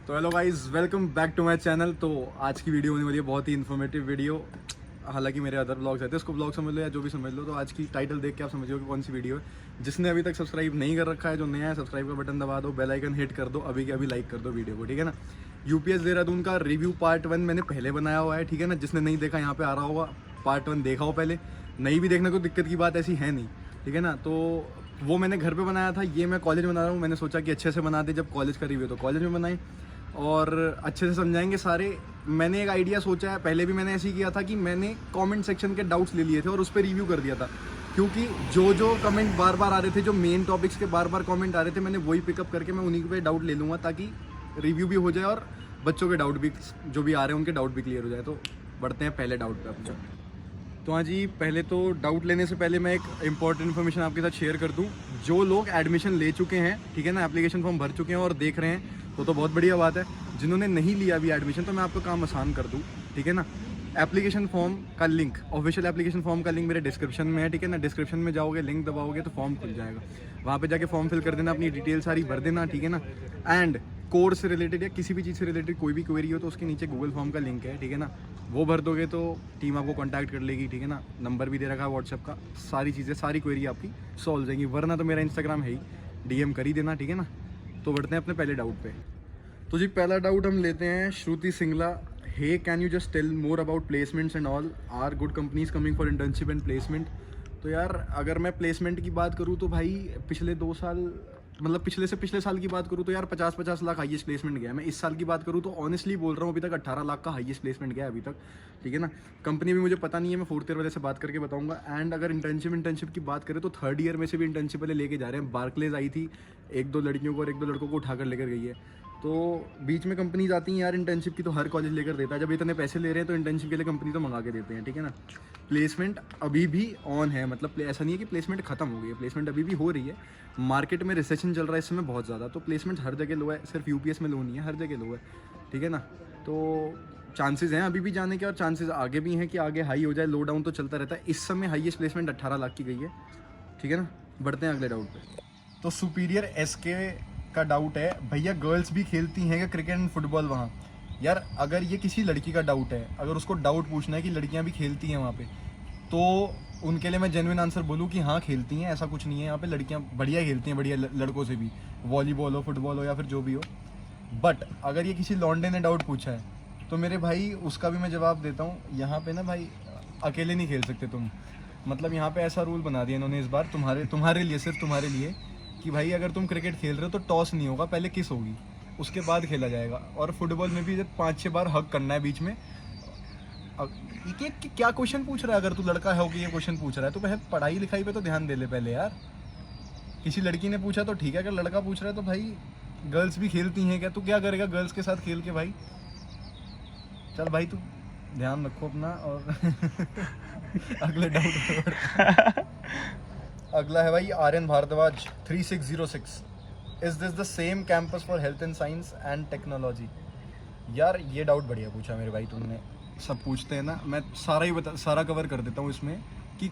तो hello guys, welcome back to my channel. तो आज की वीडियो होने वाली है बहुत ही इन्फॉर्मेटिव वीडियो। हालांकि मेरे अदर ब्लॉग्स रहते हैं, उसको ब्लॉग समझ लो या जो भी समझ लो। तो आज की टाइटल देख के आप समझिए कि कौन सी वीडियो है। जिसने अभी तक सब्सक्राइब नहीं कर रखा है, जो नया है, सब्सक्राइब का बटन दबा दो, बेल आइकन हिट कर दो, अभी के अभी लाइक कर दो वीडियो को, ठीक है ना। यूपीएस देहरादून का रिव्यू पार्ट 1 मैंने पहले बनाया हुआ है, ठीक है ना। जिसने नहीं देखा यहाँ पे आ रहा होगा, पार्ट 1 देखा हो पहले। नहीं भी देखने को दिक्कत की बात ऐसी है नहीं, ठीक है ना। तो वो मैंने घर पे बनाया था, ये मैं कॉलेज में बना रहा हूँ। मैंने सोचा कि अच्छे से बना दे, जब कॉलेज का रिव्यू तो कॉलेज में बनाई और अच्छे से समझाएंगे सारे। मैंने एक आइडिया सोचा है, पहले भी मैंने ऐसे ही किया था कि मैंने कमेंट सेक्शन के डाउट्स ले लिए थे और उस पर रिव्यू कर दिया था। क्योंकि जो कमेंट बार बार आ रहे थे, जो मेन टॉपिक्स के बार बार कमेंट आ रहे थे, मैंने वही पिकअप करके मैं उन्हीं पे डाउट ले लूँगा, ताकि रिव्यू भी हो जाए और बच्चों के डाउट भी जो भी आ रहे हैं उनके डाउट भी क्लियर हो जाए। तो बढ़ते हैं पहले डाउट पे अपने। तो हाँ जी, पहले तो डाउट लेने से पहले मैं एक इंपॉर्टेंट इन्फॉर्मेशन आपके साथ शेयर कर दूं। जो लोग एडमिशन ले चुके हैं, ठीक है ना, एप्लीकेशन फॉर्म भर चुके हैं और देख रहे हैं, तो बहुत बढ़िया बात है। जिन्होंने नहीं लिया अभी एडमिशन, तो मैं आपको काम आसान कर दूं, ठीक है ना। एप्लीकेशन फॉर्म का लिंक, ऑफिशियल एप्लीकेशन फॉर्म का लिंक मेरे डिस्क्रिप्शन में है, ठीक है ना। डिस्क्रिप्शन में जाओगे, लिंक दबाओगे तो फॉर्म खुल जाएगा। वहाँ पे जाके फॉर्म फिल कर देना, अपनी डिटेल सारी भर देना, ठीक है ना। एंड कोर्स से रिलेटेड या किसी भी चीज़ से रिलेटेड कोई भी क्वेरी हो तो उसके नीचे गूगल फॉर्म का लिंक है, ठीक है ना। वो भर दोगे तो टीम आपको कांटेक्ट कर लेगी, ठीक है ना। नंबर भी दे रखा है व्हाट्सएप का। सारी चीज़ें, सारी क्वेरी आपकी सॉल्व हो जाएंगी। वरना तो मेरा इंस्टाग्राम है ही, डीएम कर ही देना, ठीक है ना। तो बढ़ते हैं अपने पहले डाउट पे। तो जी पहला डाउट हम लेते हैं Shruti Singla. Hey, can you just tell more about placements and all, are good companies coming for internship and placement. तो यार अगर मैं प्लेसमेंट की बात करूँ तो भाई पिछले 2 साल, मतलब पिछले से पिछले साल की बात करूँ तो यार 50-50 लाख हाईएस्ट प्लेसमेंट गया है। मैं इस साल की बात करूँ तो ऑनेस्टली बोल रहा हूँ, अभी तक 18 लाख का हाईएस्ट प्लेसमेंट गया है अभी तक, ठीक है ना। कंपनी भी मुझे पता नहीं है, मैं फोर्थ ईयर वाले से बात करके बताऊंगा। एंड अगर इंटर्नशिप की बात करें तो थर्ड ईयर में से भी इंटर्नशिप वाले लेके जा रहे हैं। बार्कलेज आई थी, 1-2 लड़कियों को और 1-2 लड़कों को उठाकर लेकर गई है। तो बीच में कंपनीज आती हैं यार इंटर्नशिप की, तो हर कॉलेज लेकर देता है। जब इतने पैसे ले रहे हैं तो इंटर्नशिप के लिए कंपनी तो मंगा के देते हैं, ठीक है ना। प्लेसमेंट अभी भी ऑन है, मतलब ऐसा नहीं है कि प्लेसमेंट खत्म हो गई है, प्लेसमेंट अभी भी हो रही है। मार्केट में रिसेशन चल रहा है इस समय बहुत ज़्यादा, तो प्लेसमेंट हर जगह लो है, सिर्फ यूपीएस में लो नहीं है, हर जगह लो है, ठीक है ना। तो चांसेस हैं अभी भी जाने के और चांसेस आगे भी हैं कि आगे हाई हो जाए। लो डाउन तो चलता रहता है। इस समय हाईएस्ट प्लेसमेंट 18 लाख की गई है, ठीक है ना। बढ़ते हैं अगले डाउट पे। तो सुपीरियर एसके का डाउट है, भैया गर्ल्स भी खेलती हैं क्या क्रिकेट एंड फुटबॉल वहाँ। यार अगर ये किसी लड़की का डाउट है, अगर उसको डाउट पूछना है कि लड़कियाँ भी खेलती हैं वहाँ पे, तो उनके लिए मैं जेन्युइन आंसर बोलूँ कि हाँ खेलती हैं, ऐसा कुछ नहीं है। यहाँ पे लड़कियाँ बढ़िया खेलती हैं, बढ़िया लड़कों से भी, वॉलीबॉल हो, फुटबॉल हो या फिर जो भी हो। बट अगर ये किसी लॉन्डे ने डाउट पूछा है तो मेरे भाई उसका भी मैं जवाब देता हूँ। यहाँ पे ना भाई अकेले नहीं खेल सकते तुम। मतलब यहाँ पे ऐसा रूल बना दिया इन्होंने इस बार तुम्हारे लिए, सिर्फ तुम्हारे लिए, कि भाई अगर तुम क्रिकेट खेल रहे हो तो टॉस नहीं होगा, पहले किस होगी, उसके बाद खेला जाएगा। और फुटबॉल में भी 5-6 बार हक करना है बीच में। ये क्या क्वेश्चन पूछ रहा है? अगर तू लड़का है कि ये क्वेश्चन पूछ रहा है तो पहले पढ़ाई लिखाई पे तो ध्यान दे ले पहले यार। किसी लड़की ने पूछा तो ठीक है, अगर लड़का पूछ रहा है तो भाई गर्ल्स भी खेलती हैं क्या, तू क्या करेगा गर्ल्स के साथ खेल के भाई। चल भाई तू ध्यान रखो अपना। और अगले डाउट अगला है भाई Aryan Bhardwaj 3606। Is this the same campus for health and science and technology. यार ये डाउट बढ़िया पूछा मेरे भाई तुमने। सब पूछते हैं ना, मैं सारा कवर कर देता हूँ इसमें कि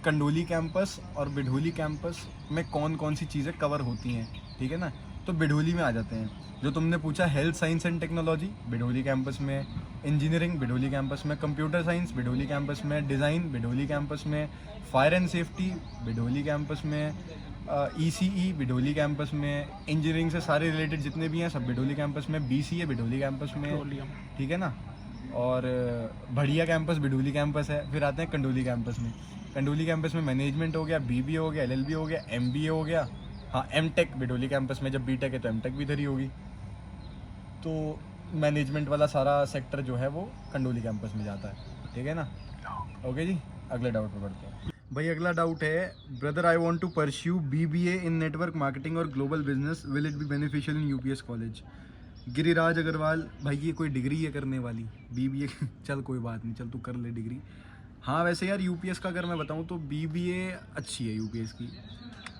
कंडोली कैंपस और बिढोली कैंपस में कौन कौन सी चीज़ें कवर होती हैं, ठीक है ना। तो बिढोली में आ जाते हैं। जो तुमने पूछा health science and technology Bidholi campus में, इंजीनियरिंग बिढोली कैंपस में, कंप्यूटर साइंस बिढोली कैंपस में, डिज़ाइन बिढोली कैंपस में, fire and safety Bidholi campus में, ईसीई बिढोली कैंपस में, इंजीनियरिंग से सारे रिलेटेड जितने भी हैं सब बिढोली कैंपस में, बीसीए बिढोली कैंपस में, ठीक है ना। और बढ़िया कैंपस बिढोली कैंपस है। फिर आते हैं कंडोली कैंपस में। कंडोली कैंपस में मैनेजमेंट हो गया, बीबीए हो गया, एलएलबी हो गया, एमबीए हो गया। हाँ एमटेक बिढोली कैंपस में, जब बीटेक है तो एमटेक भी इधर ही होगी। तो मैनेजमेंट वाला सारा सेक्टर जो है वो कंडोली कैंपस में जाता है, ठीक है ना। ओके जी, अगले डाउट पर बढ़ते हैं भाई। अगला डाउट है, brother I want to pursue BBA in network marketing और global business, will it be beneficial in UPS college. Giriraj Agarwal, भाई ये कोई डिग्री है करने वाली बीबीए? चल कोई बात नहीं, चल तू कर ले डिग्री। हाँ वैसे यार यूपीएस का अगर मैं बताऊँ तो बीबीए अच्छी है यूपीएस की,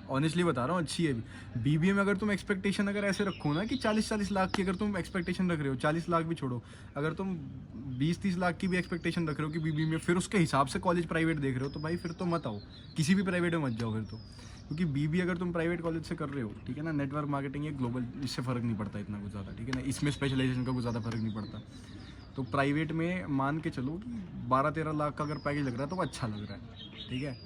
ऑनेस्टली बता रहा हूँ अच्छी है। बीबीए में अगर तुम एक्सपेक्टेशन अगर ऐसे रखो ना कि 40-40 लाख की अगर तुम एक्सपेक्टेशन रख रहे हो, 40 लाख भी छोड़ो, अगर तुम 20-30 लाख की भी एक्सपेक्टेशन रख रहे हो कि बीबीए में, फिर उसके हिसाब से कॉलेज प्राइवेट देख रहे हो तो भाई फिर तो मत आओ, किसी भी प्राइवेट में मत जाओ फिर तो। क्योंकि बीबी अगर तुम प्राइवेट कॉलेज से कर रहे हो, ठीक है ना, नेटवर्क मार्केटिंग ये ग्लोबल, इससे फ़र्क नहीं पड़ता इतना कुछ ज़्यादा, ठीक है ना, इसमें स्पेशलाइजेशन का कुछ ज़्यादा फर्क नहीं पड़ता। तो प्राइवेट में मान के चलो कि 12-13 लाख का अगर पैकेज लग रहा है तो वो अच्छा लग रहा है, ठीक है।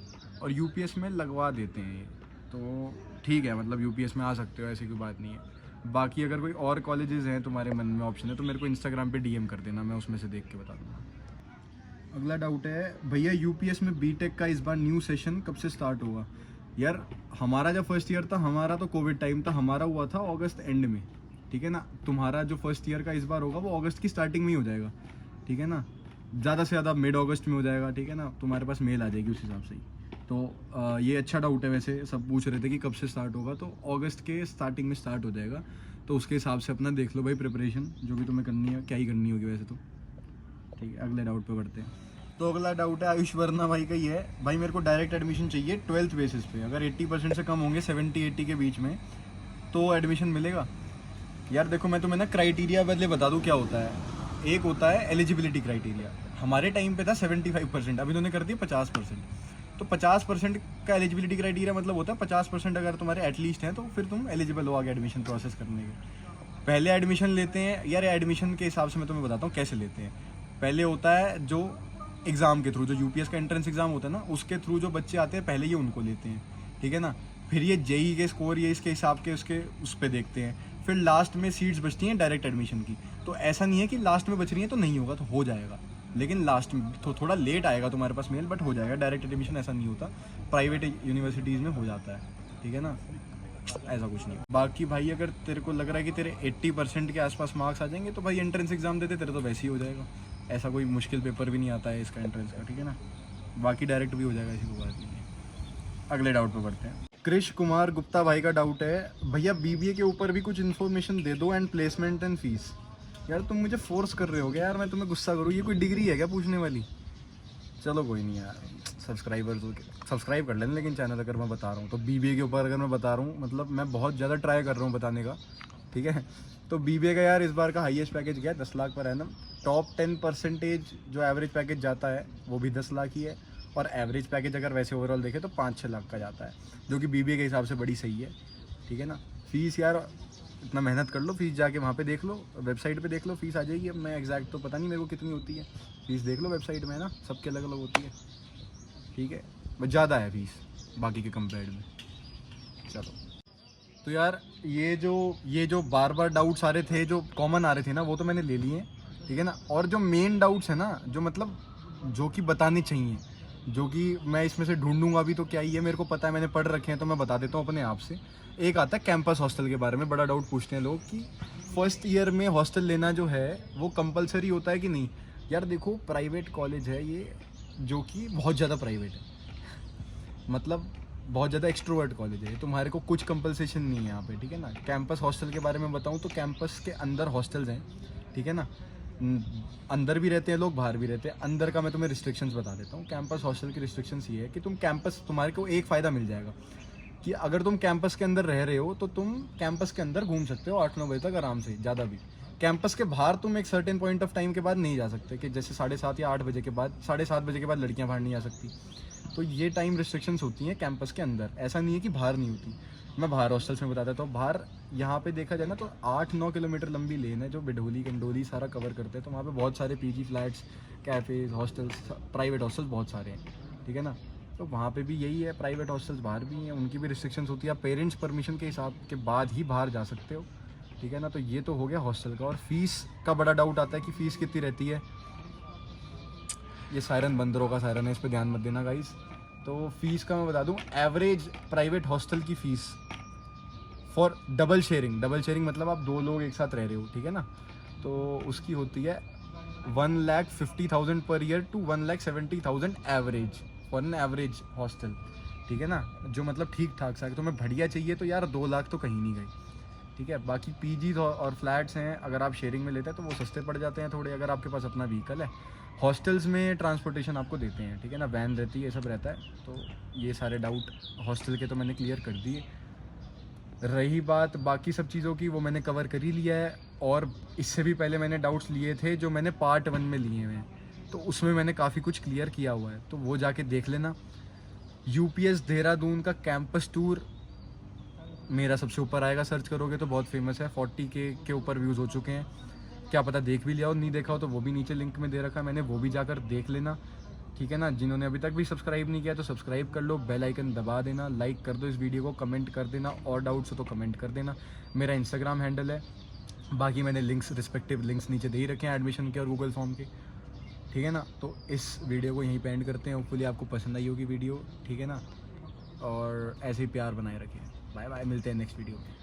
और यूपीएस में लगवा देते हैं ये, तो ठीक है, मतलब यूपीएस में आ सकते हो, ऐसी कोई बात नहीं है। बाकी अगर कोई और कॉलेजेस हैं तुम्हारे मन में ऑप्शन है तो मेरे को इंस्टाग्राम पे डीएम कर देना, मैं उसमें से देख के बता दूँगा। अगला डाउट है, भैया यूपीएस में बीटेक का इस बार न्यू सेशन कब से स्टार्ट होगा? यार हमारा जब फर्स्ट ईयर था, हमारा तो कोविड टाइम था, हमारा हुआ था अगस्त एंड में, ठीक है ना। तुम्हारा जो फर्स्ट ईयर का इस बार होगा वो अगस्त की स्टार्टिंग में ही हो जाएगा, ठीक है ना, ज़्यादा से ज़्यादा मिड अगस्त में हो जाएगा, ठीक है ना, तुम्हारे पास मेल आ जाएगी उस हिसाब से ही। तो ये अच्छा डाउट है, वैसे सब पूछ रहे थे कि कब से स्टार्ट होगा, तो अगस्त के स्टार्टिंग में स्टार्ट हो जाएगा। तो उसके हिसाब से अपना देख लो भाई, प्रिपरेशन जो भी तुम्हें करनी है, क्या ही करनी होगी वैसे तो, ठीक है। अगले डाउट पे बढ़ते हैं। तो अगला डाउट है आयुष वर्मा भाई का, ये है, भाई मेरे को डायरेक्ट एडमिशन चाहिए 12th बेसिस पे, अगर 80% से कम होंगे 70-80 के बीच में तो एडमिशन मिलेगा? यार देखो, मैं तुम्हें ना क्राइटेरिया पहले बता दूं क्या होता है। एक होता है एलिजिबिलिटी क्राइटेरिया, हमारे टाइम पे था 75%, अभी उन्होंने कर दिया 50%। तो 50% का एलिजिबिलिटी क्राइटेरिया मतलब होता है 50% अगर तुम्हारे एटलीस्ट हैं तो फिर तुम एलिजिबल हो आगे एडमिशन प्रोसेस करने के। पहले एडमिशन लेते हैं यार, एडमिशन के हिसाब से मैं तुम्हें बताता हूँ कैसे लेते हैं। पहले होता है जो एग्ज़ाम के थ्रू, जो यूपीएस का एंट्रेंस एग्जाम होता है ना, उसके थ्रू जो बच्चे आते हैं पहले ये उनको लेते हैं, ठीक है ना। फिर ये जेई के स्कोर ये इसके हिसाब के उसके उस पर देखते हैं। फिर लास्ट में सीट्स बचती हैं डायरेक्ट एडमिशन की। तो ऐसा नहीं है कि लास्ट में बच रही है तो नहीं होगा, तो हो जाएगा, लेकिन लास्ट में तो थोड़ा लेट आएगा तुम्हारे पास मेल, बट हो जाएगा। डायरेक्ट एडमिशन ऐसा नहीं होता, प्राइवेट यूनिवर्सिटीज़ में हो जाता है, ठीक है ना, ऐसा कुछ नहीं। बाकी भाई अगर तेरे को लग रहा है कि तेरे 80% के आसपास मार्क्स आ जाएंगे तो भाई एंट्रेंस एग्जाम देते, तेरे तो वैसे ही हो जाएगा, ऐसा कोई मुश्किल पेपर भी नहीं आता है इसका एंट्रेंस का, ठीक है ना। बाकी डायरेक्ट भी हो जाएगा, ऐसी कोई बात नहीं है। अगले डाउट पे बढ़ते हैं। कृष कुमार गुप्ता भाई का डाउट है, भैया बीबीए के ऊपर भी कुछ इन्फॉर्मेशन दे दो एंड प्लेसमेंट एंड फीस। यार तुम मुझे फोर्स कर रहे हो क्या यार, मैं तुम्हें गुस्सा करूँ? ये कोई डिग्री है क्या पूछने वाली? चलो कोई नहीं यार, सब्सक्राइब कर लेना लेकिन चैनल, अगर मैं बता रहा हूँ तो बीबीए के ऊपर अगर मैं बता रहा हूँ, मतलब मैं बहुत ज़्यादा ट्राई कर रहा हूँ बताने का, ठीक है। तो बीबीए का यार इस बार का हाईएस्ट पैकेज गया 10 लाख पर एनम। टॉप 10% जो एवरेज पैकेज जाता है वो भी 10 लाख ही है, और एवरेज पैकेज अगर वैसे ओवरऑल देखें तो 5-6 लाख का जाता है, जो कि बीबीए के हिसाब से बड़ी सही है, ठीक है ना। फीस यार इतना मेहनत कर लो, फीस जाके वहाँ पे देख लो, वेबसाइट पे देख लो, फीस आ जाएगी। अब मैं एग्जैक्ट तो पता नहीं मेरे को कितनी होती है, फीस देख लो वेबसाइट में ना, सबके अलग अलग होती है, ठीक है, बस ज़्यादा है फीस बाकी के कंपेयर में। चलो, तो यार ये जो बार बार डाउट्स आ रहे थे, जो कॉमन आ रहे थे ना, वो तो मैंने ले लिए, ठीक है ना। और जो मेन डाउट्स है ना, जो मतलब जो कि बताने चाहिए, जो कि मैं इसमें से ढूंढूंगा अभी तो क्या ही है, मेरे को पता है, मैंने पढ़ रखे हैं, तो मैं बता देता हूँ अपने आप से। एक आता है कैंपस हॉस्टल के बारे में, बड़ा डाउट पूछते हैं लोग कि फर्स्ट ईयर में हॉस्टल लेना जो है वो कंपलसरी होता है कि नहीं। यार देखो, प्राइवेट कॉलेज है ये, जो कि बहुत ज़्यादा प्राइवेट है, मतलब बहुत ज़्यादा एक्सट्रोवर्ट कॉलेज है, तुम्हारे को कुछ कंपलसेशन नहीं है यहाँ पे, ठीक है ना। कैंपस हॉस्टल के बारे में बताऊँ तो कैंपस के अंदर हॉस्टल्स हैं, ठीक है ना, अंदर भी रहते हैं लोग, बाहर भी रहते हैं। अंदर का मैं तुम्हें रिस्ट्रिक्शंस बता देता हूँ। कैंपस हॉस्टल की रिस्ट्रिक्शंस ये है कि तुम्हारे को एक फ़ायदा मिल जाएगा कि अगर तुम कैंपस के अंदर रह रहे हो तो तुम कैंपस के अंदर घूम सकते हो 8-9 बजे तक आराम से, ज़्यादा भी। कैंपस के बाहर तुम एक सर्टेन पॉइंट ऑफ टाइम के बाद नहीं जा सकते, कि जैसे 7:30 या 8 बजे के बाद, 7:30 बजे के बाद लड़कियां बाहर नहीं आ सकती। तो ये टाइम रिस्ट्रिक्शंस होती हैं कैंपस के अंदर, ऐसा नहीं है कि बाहर नहीं होती। मैं बाहर हॉस्टल्स में बता देता हूँ। बाहर यहाँ पे देखा जाए ना तो 8-9 किलोमीटर लंबी लेन है जो बिढोली कंडोली सारा कवर करते हैं। तो वहाँ पे बहुत सारे PG flats, cafes, hostels, private hostels बहुत सारे हैं, ठीक है ना। तो वहाँ पे भी यही है, प्राइवेट हॉस्टल्स बाहर भी हैं, उनकी भी रिस्ट्रिक्शंस होती है। आप पेरेंट्स परमिशन के हिसाब के बाद ही बाहर जा सकते हो, ठीक है ना। तो ये तो हो गया हॉस्टल का। और फीस का बड़ा डाउट आता है कि फ़ीस कितनी रहती है। ये सायरन बंदरों का सायरन है, इस पर ध्यान मत देना गाइस। तो फीस का मैं बता दूं, एवरेज प्राइवेट हॉस्टल की फ़ीस फॉर डबल शेयरिंग मतलब आप 2 लोग एक साथ रह रहे हो, ठीक है ना, तो उसकी होती है 1,50,000 per year to 1,70,000 average for an average hostel, ठीक है ना, जो मतलब ठीक ठाक सा है। तुम्हें बढ़िया चाहिए तो यार 2 लाख तो कहीं नहीं गए, ठीक है। बाकी पीजीज और फ्लैट्स हैं, अगर आप शेयरिंग में लेते हैं तो वो सस्ते पड़ जाते हैं थोड़े, अगर आपके पास अपना व्हीकल है। हॉस्टल्स में ट्रांसपोर्टेशन आपको देते हैं, ठीक है ना, वैन रहती है, ये सब रहता है। तो ये सारे डाउट हॉस्टल के तो मैंने क्लियर कर दिए। रही बात बाकी सब चीज़ों की, वो मैंने कवर कर ही लिया है। और इससे भी पहले मैंने डाउट्स लिए थे जो मैंने पार्ट 1 में लिए हुए हैं, तो उसमें मैंने काफ़ी कुछ क्लियर किया हुआ है, तो वो जाके देख लेना। यूपीएस देहरादून का कैंपस टूर मेरा सबसे ऊपर आएगा, सर्च करोगे तो बहुत फेमस है, 40 के ऊपर व्यूज़ हो चुके हैं। क्या पता देख भी लिया हो, नहीं देखा हो तो वो भी नीचे लिंक में दे रखा है मैंने, वो भी जाकर देख लेना, ठीक है ना। जिन्होंने अभी तक भी सब्सक्राइब नहीं किया तो सब्सक्राइब कर लो, बेल आइकन दबा देना, लाइक कर दो इस वीडियो को, कमेंट कर देना, और डाउट्स हो तो कमेंट कर देना। मेरा इंस्टाग्राम हैंडल है, बाकी मैंने लिंक्स रिस्पेक्टिव लिंक्स नीचे दे ही रखे हैं एडमिशन के और गूगल फॉर्म के, ठीक है ना। तो इस वीडियो को यहीं पे एंड करते हैं, होपफुली आपको पसंद आई होगी वीडियो, ठीक है ना। और ऐसे ही प्यार बनाए रखिए। बाय बाय, मिलते हैं नेक्स्ट वीडियो में।